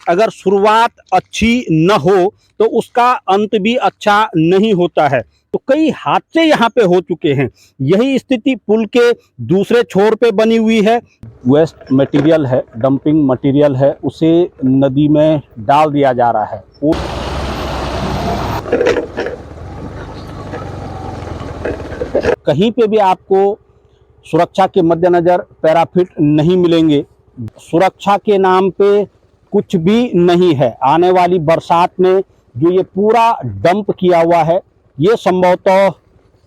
अगर शुरुआत अच्छी न हो तो उसका अंत भी अच्छा नहीं होता है। तो कई हादसे यहाँ पे हो चुके हैं। यही स्थिति पुल के दूसरे छोर पे बनी हुई है। वेस्ट मटेरियल है, डंपिंग मटेरियल है, उसे नदी में डाल दिया जा रहा है। कहीं पे भी आपको सुरक्षा के मद्देनज़र पैराफिट नहीं मिलेंगे। सुरक्षा के नाम पे कुछ भी नहीं है। आने वाली बरसात में जो ये पूरा डंप किया हुआ है, ये संभवतः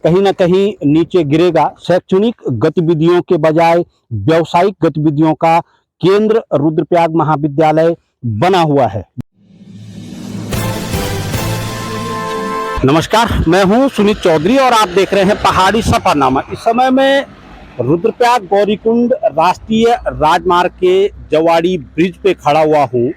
कहीं ना कहीं नीचे गिरेगा। शैक्षणिक गतिविधियों के बजाय व्यावसायिक गतिविधियों का केंद्र रुद्रप्रयाग महाविद्यालय बना हुआ है। नमस्कार, मैं हूं सुनीत चौधरी और आप देख रहे हैं पहाड़ी सफरनामा। इस समय मैं रुद्रप्रयाग गौरीकुंड राष्ट्रीय राजमार्ग के जवाड़ी ब्रिज पे खड़ा हुआ हूं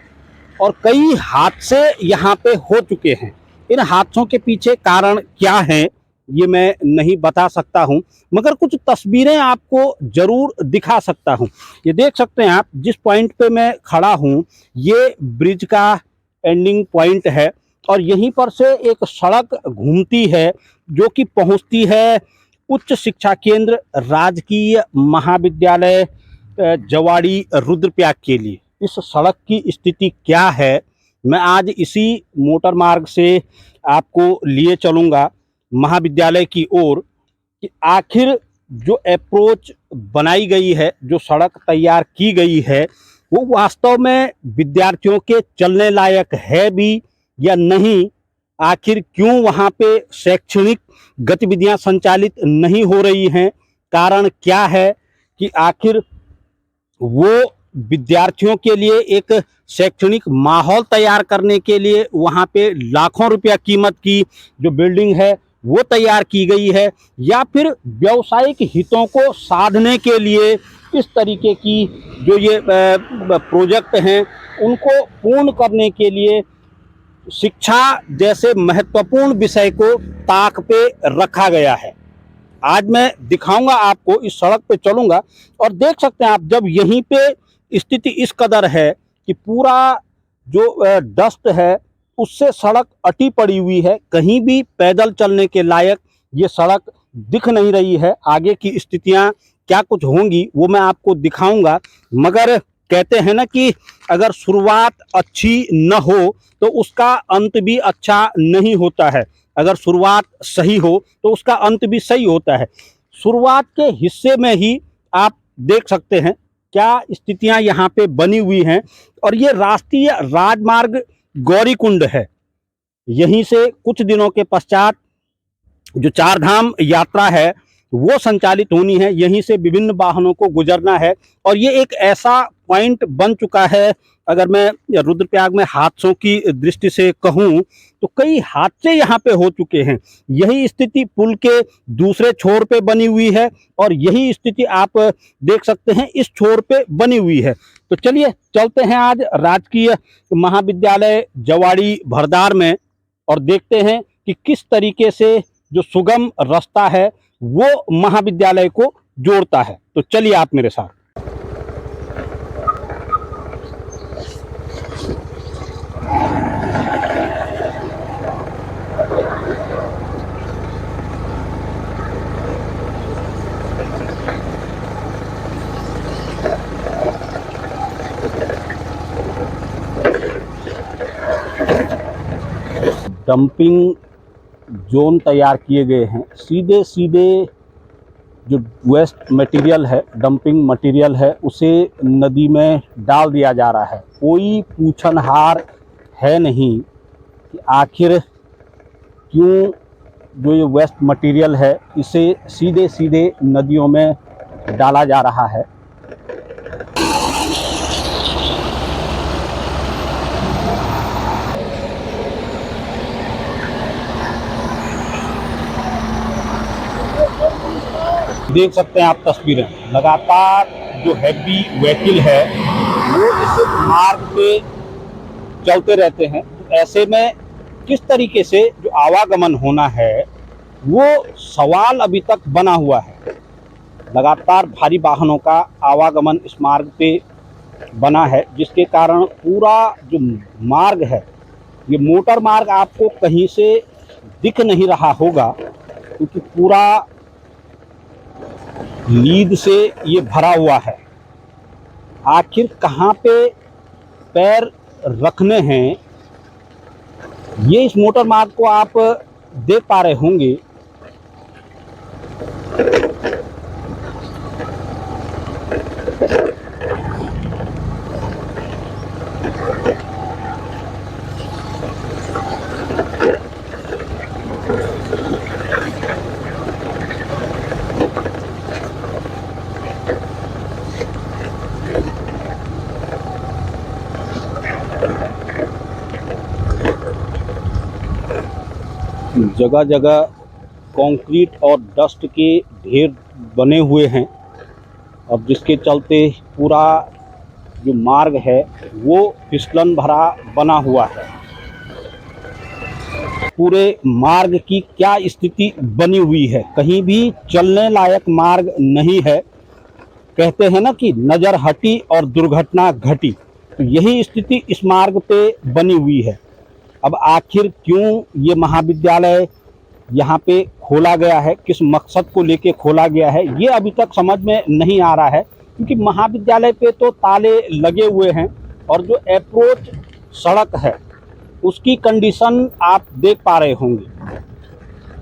और कई हादसे यहां पे हो चुके हैं। इन हादसों के पीछे कारण क्या है ये मैं नहीं बता सकता हूं, मगर कुछ तस्वीरें आपको जरूर दिखा सकता हूं। ये देख सकते हैं आप, जिस पॉइंट पे मैं खड़ा हूं ये ब्रिज का एंडिंग पॉइंट है और यहीं पर से एक सड़क घूमती है जो कि पहुंचती है उच्च शिक्षा केंद्र राजकीय महाविद्यालय जवाड़ी रुद्रप्रयाग के लिए। इस सड़क की स्थिति क्या है, मैं आज इसी मोटर मार्ग से आपको लिए चलूँगा महाविद्यालय की ओर कि आखिर जो अप्रोच बनाई गई है, जो सड़क तैयार की गई है, वो वास्तव में विद्यार्थियों के चलने लायक है भी या नहीं। आखिर क्यों वहाँ पे शैक्षणिक गतिविधियां संचालित नहीं हो रही हैं, कारण क्या है कि आखिर वो विद्यार्थियों के लिए एक शैक्षणिक माहौल तैयार करने के लिए वहाँ पे लाखों रुपया कीमत की जो बिल्डिंग है वो तैयार की गई है, या फिर व्यावसायिक हितों को साधने के लिए इस तरीके की जो ये प्रोजेक्ट हैं उनको पूर्ण करने के लिए शिक्षा जैसे महत्वपूर्ण विषय को ताक पे रखा गया है। आज मैं दिखाऊंगा आपको, इस सड़क पे चलूंगा और देख सकते हैं आप, जब यहीं पे स्थिति इस कदर है कि पूरा जो डस्ट है उससे सड़क अटी पड़ी हुई है, कहीं भी पैदल चलने के लायक ये सड़क दिख नहीं रही है। आगे की स्थितियां क्या कुछ होंगी वो मैं आपको दिखाऊंगा, मगर कहते हैं ना कि अगर शुरुआत अच्छी न हो तो उसका अंत भी अच्छा नहीं होता है। अगर शुरुआत सही हो तो उसका अंत भी सही होता है। शुरुआत के हिस्से में ही आप देख सकते हैं क्या स्थितियां यहाँ पे बनी हुई हैं। और ये राष्ट्रीय राजमार्ग गौरीकुंड है। यहीं से कुछ दिनों के पश्चात जो चार धाम यात्रा है वो संचालित होनी है, यहीं से विभिन्न वाहनों को गुजरना है और ये एक ऐसा पॉइंट बन चुका है। अगर मैं रुद्रप्रयाग में हादसों की दृष्टि से कहूँ तो कई हादसे यहाँ पे हो चुके हैं। यही स्थिति पुल के दूसरे छोर पे बनी हुई है और यही स्थिति आप देख सकते हैं इस छोर पे बनी हुई है। तो चलिए चलते हैं आज राजकीय महाविद्यालय जवाड़ी भरदार में और देखते हैं कि किस तरीके से जो सुगम रास्ता है वो महाविद्यालय को जोड़ता है। तो चलिए आप मेरे साथ। डंपिंग जोन तैयार किए गए हैं। सीधे सीधे जो वेस्ट मटेरियल है, डंपिंग मटेरियल है, उसे नदी में डाल दिया जा रहा है। कोई पूछनहार है नहीं कि आखिर क्यों जो ये वेस्ट मटेरियल है इसे सीधे सीधे नदियों में डाला जा रहा है। देख सकते हैं आप तस्वीरें, लगातार जो हैवी व्हीकल है वो इस मार्ग पे चलते रहते हैं। ऐसे में किस तरीके से जो आवागमन होना है वो सवाल अभी तक बना हुआ है। लगातार भारी वाहनों का आवागमन इस मार्ग पे बना है, जिसके कारण पूरा जो मार्ग है, ये मोटर मार्ग आपको कहीं से दिख नहीं रहा होगा, क्योंकि पूरा लीद से ये भरा हुआ है। आखिर कहाँ पे पैर रखने हैं, ये इस मोटर मार्ग को आप देख पा रहे होंगे। जगह जगह कंक्रीट और डस्ट के ढेर बने हुए हैं, और जिसके चलते पूरा जो मार्ग है वो फिसलन भरा बना हुआ है। पूरे मार्ग की क्या स्थिति बनी हुई है, कहीं भी चलने लायक मार्ग नहीं है। कहते हैं ना कि नज़र हटी और दुर्घटना घटी, तो यही स्थिति इस मार्ग पे बनी हुई है। अब आखिर क्यों ये महाविद्यालय यहाँ पे खोला गया है, किस मकसद को लेके खोला गया है, ये अभी तक समझ में नहीं आ रहा है। क्योंकि महाविद्यालय पे तो ताले लगे हुए हैं, और जो अप्रोच सड़क है उसकी कंडीशन आप देख पा रहे होंगे,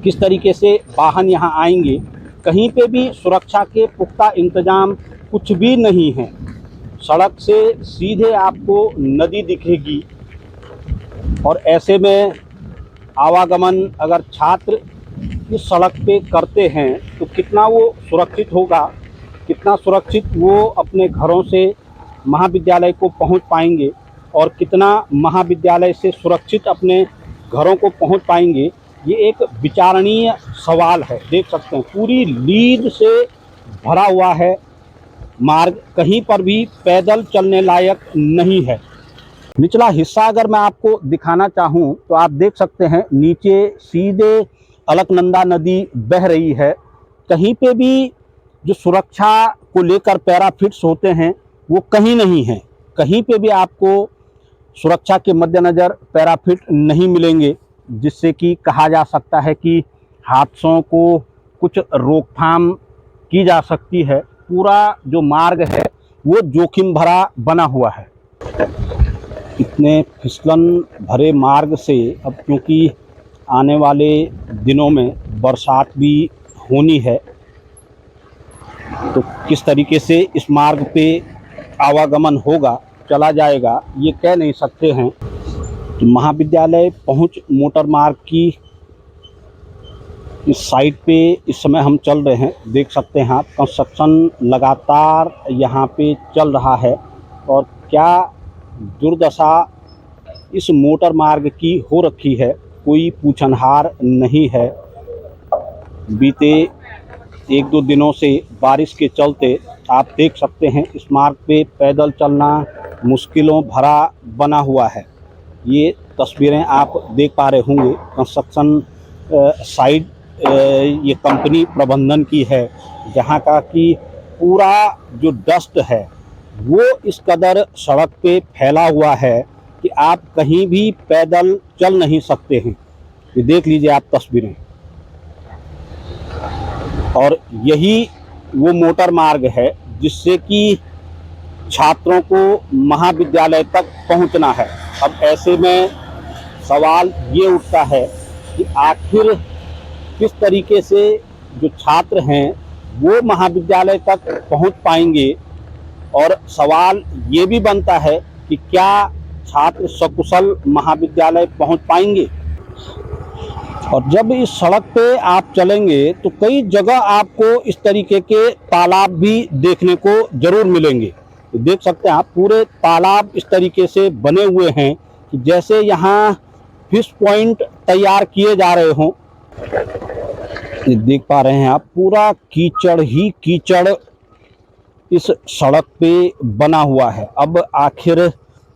किस तरीके से वाहन यहाँ आएंगे। कहीं पे भी सुरक्षा के पुख्ता इंतजाम कुछ भी नहीं है। सड़क से सीधे आपको नदी दिखेगी, और ऐसे में आवागमन अगर छात्र इस सड़क पे करते हैं तो कितना वो सुरक्षित होगा, कितना सुरक्षित वो अपने घरों से महाविद्यालय को पहुंच पाएंगे, और कितना महाविद्यालय से सुरक्षित अपने घरों को पहुंच पाएंगे, ये एक विचारणीय सवाल है। देख सकते हैं पूरी लीद से भरा हुआ है मार्ग, कहीं पर भी पैदल चलने लायक नहीं है। निचला हिस्सा अगर मैं आपको दिखाना चाहूँ तो आप देख सकते हैं नीचे सीधे अलकनंदा नदी बह रही है। कहीं पे भी जो सुरक्षा को लेकर पैराफिट्स होते हैं वो कहीं नहीं है, कहीं पे भी आपको सुरक्षा के मद्देनज़र पैराफिट नहीं मिलेंगे, जिससे कि कहा जा सकता है कि हादसों को कुछ रोकथाम की जा सकती है। पूरा जो मार्ग है वो जोखिम भरा बना हुआ है। इतने फिसलन भरे मार्ग से अब क्योंकि आने वाले दिनों में बरसात भी होनी है, तो किस तरीके से इस मार्ग पे आवागमन होगा, चला जाएगा, ये कह नहीं सकते हैं। तो महाविद्यालय पहुंच मोटर मार्ग की इस साइड पे इस समय हम चल रहे हैं। देख सकते हैं आप, कंस्ट्रक्शन लगातार यहाँ पे चल रहा है, और क्या दुर्दशा इस मोटर मार्ग की हो रखी है, कोई पूछनहार नहीं है। बीते एक दो दिनों से बारिश के चलते आप देख सकते हैं इस मार्ग पे पैदल चलना मुश्किलों भरा बना हुआ है। ये तस्वीरें आप देख पा रहे होंगे कंस्ट्रक्शन साइट, ये कंपनी प्रबंधन की है, जहाँ का कि पूरा जो डस्ट है वो इस कदर सड़क पे फैला हुआ है कि आप कहीं भी पैदल चल नहीं सकते हैं। ये देख लीजिए आप तस्वीरें, और यही वो मोटर मार्ग है जिससे कि छात्रों को महाविद्यालय तक पहुंचना है। अब ऐसे में सवाल ये उठता है कि आखिर किस तरीके से जो छात्र हैं वो महाविद्यालय तक पहुंच पाएंगे, और सवाल ये भी बनता है कि क्या छात्र सकुशल महाविद्यालय पहुंच पाएंगे। और जब इस सड़क पे आप चलेंगे तो कई जगह आपको इस तरीके के तालाब भी देखने को जरूर मिलेंगे। तो देख सकते हैं आप, पूरे तालाब इस तरीके से बने हुए हैं कि जैसे यहाँ फिश पॉइंट तैयार किए जा रहे हों। ये देख पा रहे हैं आप, पूरा कीचड़ ही कीचड़ इस सड़क पे बना हुआ है। अब आखिर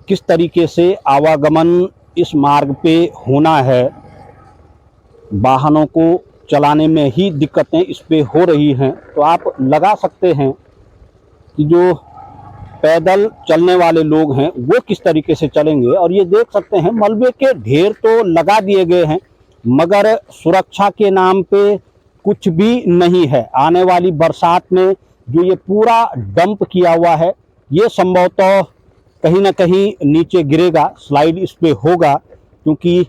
किस तरीके से आवागमन इस मार्ग पे होना है, वाहनों को चलाने में ही दिक्कतें इस पे हो रही हैं। तो आप लगा सकते हैं कि जो पैदल चलने वाले लोग हैं वो किस तरीके से चलेंगे। और ये देख सकते हैं मलबे के ढेर तो लगा दिए गए हैं मगर सुरक्षा के नाम पे कुछ भी नहीं है। आने वाली बरसात में जो ये पूरा डंप किया हुआ है ये संभवतः कहीं ना कहीं नीचे गिरेगा, स्लाइड इस पे होगा, क्योंकि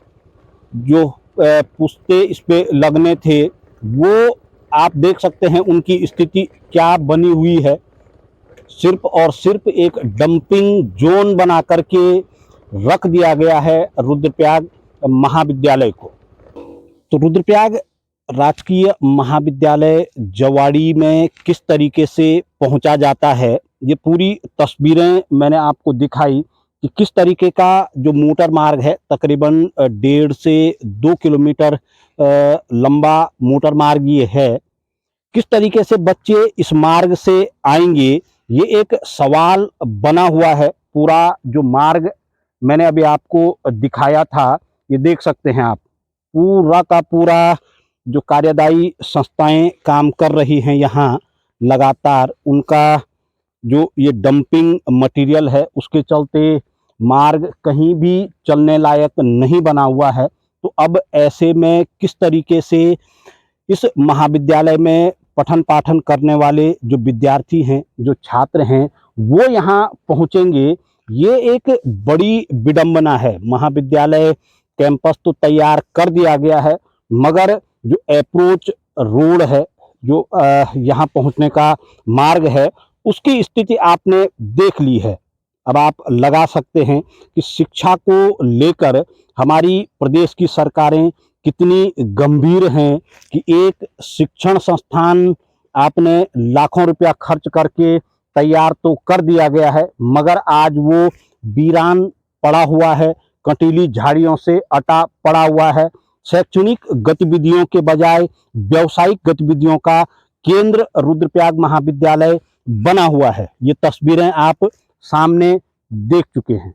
जो पुश्ते इस पे लगने थे वो आप देख सकते हैं उनकी स्थिति क्या बनी हुई है। सिर्फ और सिर्फ एक डंपिंग जोन बना करके रख दिया गया है रुद्रप्रयाग महाविद्यालय को। तो रुद्रप्रयाग राजकीय महाविद्यालय जवाड़ी में किस तरीके से पहुंचा जाता है, ये पूरी तस्वीरें मैंने आपको दिखाई कि किस तरीके का जो मोटर मार्ग है, तकरीबन 1.5 से 2 किलोमीटर लंबा मोटर मार्ग ये है। किस तरीके से बच्चे इस मार्ग से आएंगे ये एक सवाल बना हुआ है। पूरा जो मार्ग मैंने अभी आपको दिखाया था, ये देख सकते हैं आप, पूरा का पूरा जो कार्यदायी संस्थाएं काम कर रही हैं यहाँ लगातार, उनका जो ये डंपिंग मटेरियल है उसके चलते मार्ग कहीं भी चलने लायक नहीं बना हुआ है। तो अब ऐसे में किस तरीके से इस महाविद्यालय में पठन पाठन करने वाले जो विद्यार्थी हैं, जो छात्र हैं, वो यहाँ पहुँचेंगे, ये एक बड़ी विडंबना है। महाविद्यालय कैंपस तो तैयार कर दिया गया है मगर जो अप्रोच रोड है, जो यहाँ पहुँचने का मार्ग है, उसकी स्थिति आपने देख ली है। अब आप लगा सकते हैं कि शिक्षा को लेकर हमारी प्रदेश की सरकारें कितनी गंभीर हैं कि एक शिक्षण संस्थान आपने लाखों रुपया खर्च करके तैयार तो कर दिया गया है मगर आज वो वीरान पड़ा हुआ है, कंटीली झाड़ियों से अटा पड़ा हुआ है। शैक्षणिक गतिविधियों के बजाय व्यावसायिक गतिविधियों का केंद्र रुद्रप्रयाग महाविद्यालय बना हुआ है। ये तस्वीरें आप सामने देख चुके हैं।